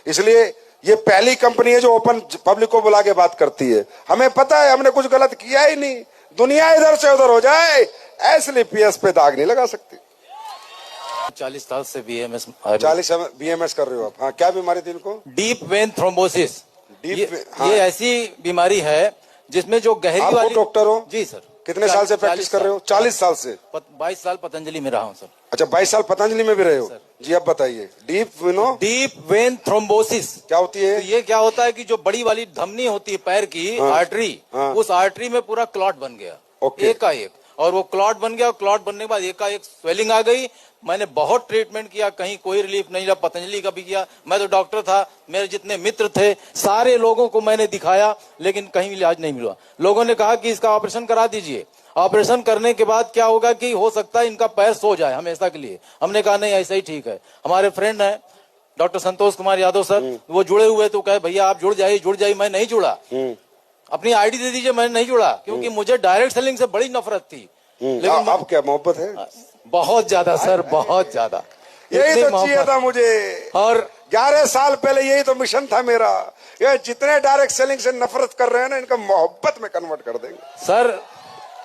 इसलिए ये पहली कंपनी है जो ओपन पब्लिक को बुला के बात करती है। हमें पता है हमने कुछ गलत किया ही नहीं, दुनिया इधर से उधर हो जाए ऐसे पीएस पे दाग नहीं लगा सकती। 40 साल से बीएमएस 40 बीएमएस कर रहे हो आप? हाँ, क्या बीमारी थी इनको? Deep vein thrombosis. हाँ। ये ऐसी बीमारी है जिसमें जो गहरी वाली। डॉक्टर हो? जी सर। कितने साल से प्रैक्टिस कर रहे हो? 40 साल से? 22 साल पतंजलि में रहा हूँ सर। अच्छा, 22 साल पतंजलि में भी रहे हो? जी, अब बताइए। डीप वेन थ्रोम्बोसिस क्या होती है? तो ये क्या होता है कि जो बड़ी वाली धमनी होती है पैर की, आर्टरी, उस आर्टरी में पूरा क्लॉट बन गया एकाएक, और वो क्लॉट बन गया। क्लॉट बनने के बाद एकाएक स्वेलिंग आ गई। मैंने बहुत ट्रीटमेंट किया, कहीं कोई रिलीफ नहीं रहा। पतंजलि का भी किया, मैं तो डॉक्टर था, मेरे जितने मित्र थे सारे लोगों को मैंने दिखाया, लेकिन कहीं इलाज नहीं मिला। लोगों ने कहा कि इसका ऑपरेशन करा दीजिए। ऑपरेशन करने के बाद क्या होगा कि हो सकता है इनका पैर सो जाए हमेशा के लिए। हमने कहा नहीं, ऐसा ही ठीक है। हमारे फ्रेंड है डॉक्टर संतोष कुमार यादव सर, वो जुड़े हुए, तो कहे भैया आप जुड़ जाइए। मैं नहीं जुड़ा। अपनी आईडी दे दीजिए, मैं नहीं जुड़ा, क्योंकि मुझे डायरेक्ट सेलिंग से बड़ी नफरत थी। लेकिन अब क्या मोहब्बत है? बहुत ज्यादा सर, बहुत ज्यादा। यही तो चाहिए था मुझे। और 11 साल पहले यही तो मिशन था मेरा। ये जितने डायरेक्ट सेलिंग से नफरत कर रहे हैं ना, इनका मोहब्बत में कन्वर्ट कर देंगे। सर,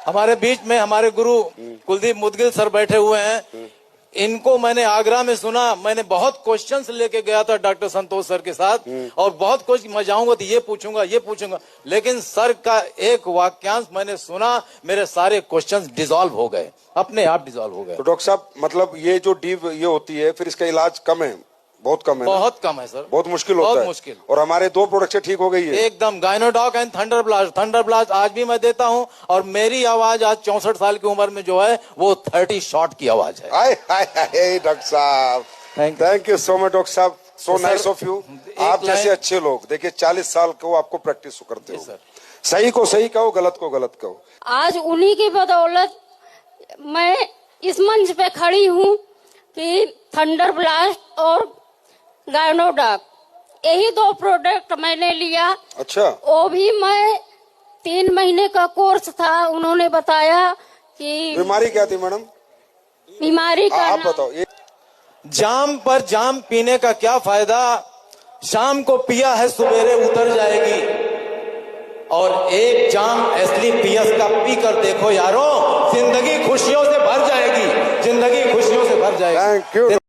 हमारे बीच में हमारे गुरु कुलदीप मुदगिल सर बैठे हुए हैं। इनको मैंने आगरा में सुना। मैंने बहुत क्वेश्चंस लेके गया था डॉक्टर संतोष सर के साथ, और बहुत कुछ मैं जाऊंगा तो ये पूछूंगा, लेकिन सर का एक वाक्यांश मैंने सुना, मेरे सारे क्वेश्चंस डिसॉल्व हो गए, अपने आप डिसॉल्व हो गए। तो डॉक्टर साहब, मतलब ये जो डीप ये होती है, फिर इसका इलाज कम है? बहुत कम है? बहुत कम है सर, बहुत मुश्किल होता है। बहुत मुश्किल। और हमारे 2 प्रोडक्ट से ठीक हो गई है एकदम। गायनोडॉक एंड थंडर ब्लास्ट आज भी मैं देता हूं, और मेरी आवाज आज 64 साल की उम्र में जो है वो 30 शॉट की आवाज है। हाय डॉक्टर साहब, thank you so much doctor साहब, सो नाइस ऑफ यू। आप जैसे अच्छे लोग, देखिए 40 साल को आपको प्रैक्टिस करते हो। सही को सही कहो, गलत को गलत कहो। आज उन्हीं की बदौलत मैं इस मंच पे खड़ी हूँ कि थंडर ब्लास्ट और गायनोडॉक, यही 2 प्रोडक्ट मैंने लिया। अच्छा। वो भी मैं 3 महीने का कोर्स था, उन्होंने बताया कि बीमारी क्या थी मैडम? बीमारी का आप बताओ। जाम पर जाम पीने का क्या फायदा, शाम को पिया है सवेरे उतर जाएगी। और एक जाम असली पीएस का पी कर देखो यारों, जिंदगी खुशियों से भर जाएगी, जिंदगी खुशियों से भर जाएगी। Thank you.